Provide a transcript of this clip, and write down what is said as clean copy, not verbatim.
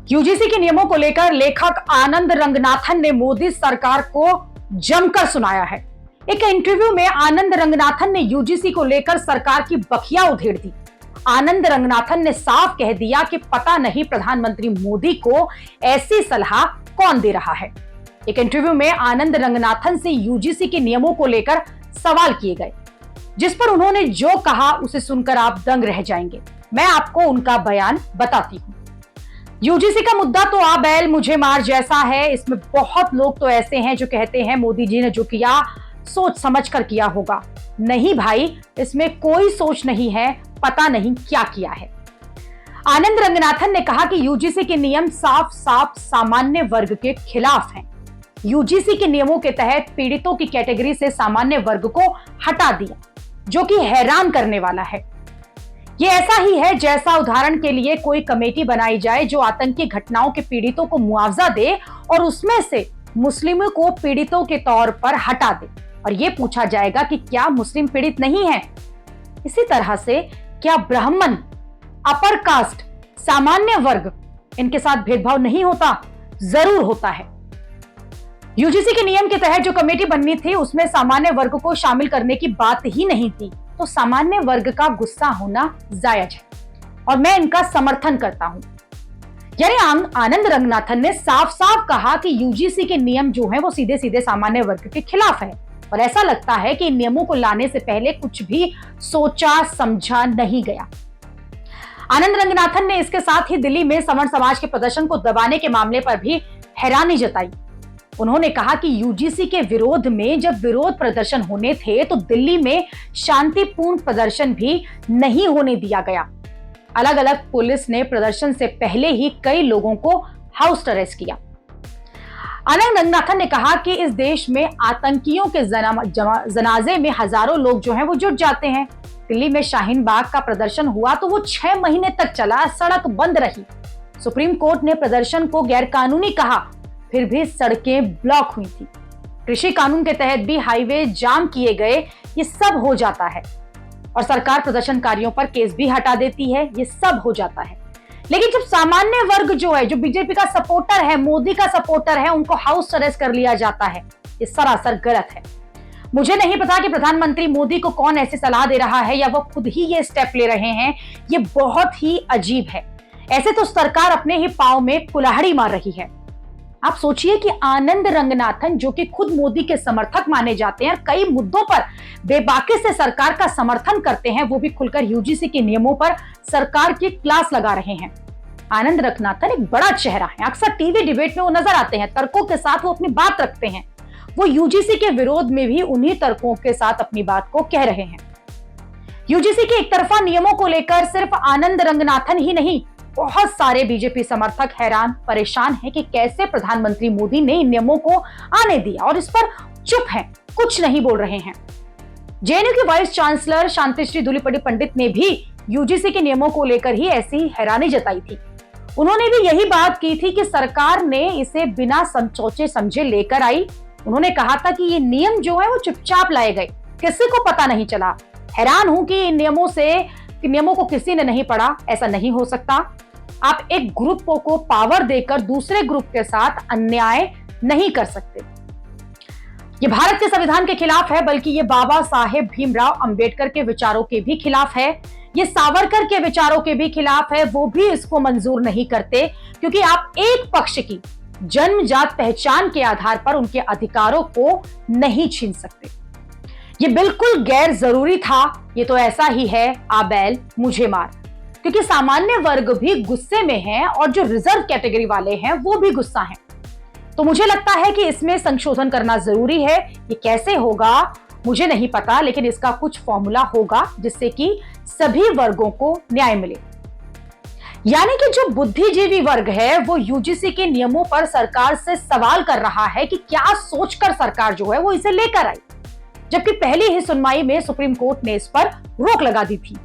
UGC के नियमों को लेकर लेखक आनंद रंगनाथन ने मोदी सरकार को जमकर सुनाया है। एक इंटरव्यू में आनंद रंगनाथन ने यूजीसी को लेकर सरकार की बखिया उधेड़ दी। आनंद रंगनाथन ने साफ कह दिया कि पता नहीं प्रधानमंत्री मोदी को ऐसी सलाह कौन दे रहा है। एक इंटरव्यू में आनंद रंगनाथन से यूजीसी के नियमों को लेकर सवाल किए गए, जिस पर उन्होंने जो कहा उसे सुनकर आप दंग रह जाएंगे। मैं आपको उनका बयान बताती हूं। यूजीसी का मुद्दा तो आ बैल मुझे मार जैसा है। इसमें बहुत लोग तो ऐसे हैं जो कहते हैं मोदी जी ने जो किया सोच समझ कर किया होगा। नहीं भाई, इसमें कोई सोच नहीं है, पता नहीं क्या किया है। आनंद रंगनाथन ने कहा कि यूजीसी के नियम साफ साफ सामान्य वर्ग के खिलाफ हैं। यूजीसी के नियमों के तहत पीड़ितों की कैटेगरी से सामान्य वर्ग को हटा दिया, जो कि हैरान करने वाला है। ये ऐसा ही है जैसा उदाहरण के लिए कोई कमेटी बनाई जाए जो आतंकी घटनाओं के पीड़ितों को मुआवजा दे और उसमें से मुस्लिमों को पीड़ितों के तौर पर हटा दे, और ये पूछा जाएगा कि क्या मुस्लिम पीड़ित नहीं है। इसी तरह से क्या ब्राह्मण, अपर कास्ट, सामान्य वर्ग, इनके साथ भेदभाव नहीं होता? जरूर होता है। यूजीसी के नियम के तहत जो कमेटी बननी थी उसमें सामान्य वर्ग को शामिल करने की बात ही नहीं थी, तो सामान्य वर्ग का गुस्सा होना जायज है और मैं इनका समर्थन करता हूं। यानी आनंद रंगनाथन ने साफ साफ कहा कि यूजीसी के नियम जो हैं वो सीधे सीधे सामान्य वर्ग के खिलाफ है, और ऐसा लगता है कि इन नियमों को लाने से पहले कुछ भी सोचा समझा नहीं गया। आनंद रंगनाथन ने इसके साथ ही दिल्ली में सवर्ण समाज के प्रदर्शन को दबाने के मामले पर भी हैरानी जताई। उन्होंने कहा कि यूजीसी के विरोध में जब विरोध प्रदर्शन होने थे तो दिल्ली में शांतिपूर्ण प्रदर्शन भी नहीं होने दिया गया। अलग अलग पुलिस ने प्रदर्शन से पहले ही कई लोगों को हाउस अरेस्ट किया। आनंद रंगनाथन ने कहा कि इस देश में आतंकियों के जनाजे में हजारों लोग जो हैं वो जुट जाते हैं। दिल्ली में शाहीन बाग का प्रदर्शन हुआ तो वो 6 महीने तक चला, सड़क बंद रही। सुप्रीम कोर्ट ने प्रदर्शन को गैरकानूनी कहा, फिर भी सड़कें ब्लॉक हुई थी। कृषि कानून के तहत भी हाईवे जाम किए गए। ये सब हो जाता है और सरकार प्रदर्शनकारियों पर केस भी हटा देती है। ये सब हो जाता है, लेकिन जब सामान्य वर्ग जो है, जो बीजेपी का सपोर्टर है, मोदी का सपोर्टर है, उनको हाउस अरेस्ट कर लिया जाता है, ये सरासर गलत है। मुझे नहीं पता कि प्रधानमंत्री मोदी को कौन ऐसी सलाह दे रहा है या वो खुद ही ये स्टेप ले रहे हैं। ये बहुत ही अजीब है। ऐसे तो सरकार अपने ही पांव में कुल्हाड़ी मार रही है। आप सोचिए कि आनंद रंगनाथन, जो कि खुद मोदी के समर्थक माने जाते हैं, कई मुद्दों पर बेबाकी से सरकार का समर्थन करते हैं, वो भी खुलकर यूजीसी के नियमों पर सरकार की क्लास लगा रहे हैं। आनंद रंगनाथन एक बड़ा चेहरा है, अक्सर टीवी डिबेट में वो नजर आते हैं, तर्कों के साथ वो अपनी बात रखते हैं। वो यूजीसी के विरोध में भी उन्हीं तर्कों के साथ अपनी बात को कह रहे हैं। यूजीसी के एक तरफा नियमों को लेकर सिर्फ आनंद रंगनाथन ही नहीं, बहुत सारे बीजेपी समर्थक हैरान परेशान हैं कि कैसे प्रधानमंत्री मोदी ने इन नियमों को आने दिया और इस पर चुप हैं, कुछ नहीं बोल रहे हैं। जेएनयू की वाइस चांसलर शांतिश्री धूलीपड़ी पंडित ने भी यूजीसी के नियमों को लेकर ही ऐसी हैरानी जताई थी। उन्होंने भी यही बात की थी कि सरकार ने इसे बिना सोचे समझे लेकर आई। उन्होंने कहा था कि ये नियम जो है वो चुपचाप लाए गए, किसी को पता नहीं चला। हैरान हूं कि इन नियमों को किसी ने नहीं पढ़ा। ऐसा नहीं हो सकता। आप एक ग्रुप को पावर देकर दूसरे ग्रुप के साथ अन्याय नहीं कर सकते। ये भारत के संविधान के खिलाफ है, बल्कि ये बाबा साहेब भीमराव अंबेडकर के विचारों के भी खिलाफ है। ये सावरकर के विचारों के भी खिलाफ है। वो भी इसको मंजूर नहीं करते, क्योंकि आप एक पक्ष की जन्मजात पहचान के आधार पर उनके अधिकारों को नहीं छीन सकते। ये बिल्कुल गैर जरूरी था। ये तो ऐसा ही है, आ बैल मुझे मार, क्योंकि सामान्य वर्ग भी गुस्से में है और जो रिजर्व कैटेगरी वाले हैं वो भी गुस्सा हैं। तो मुझे लगता है कि इसमें संशोधन करना जरूरी है। ये कैसे होगा मुझे नहीं पता, लेकिन इसका कुछ फॉर्मूला होगा जिससे कि सभी वर्गों को न्याय मिले। यानी कि जो बुद्धिजीवी वर्ग है वो यूजीसी के नियमों पर सरकार से सवाल कर रहा है कि क्या सोचकर सरकार जो है वो इसे लेकर आई, जबकि पहली ही सुनवाई में सुप्रीम कोर्ट ने इस पर रोक लगा दी थी।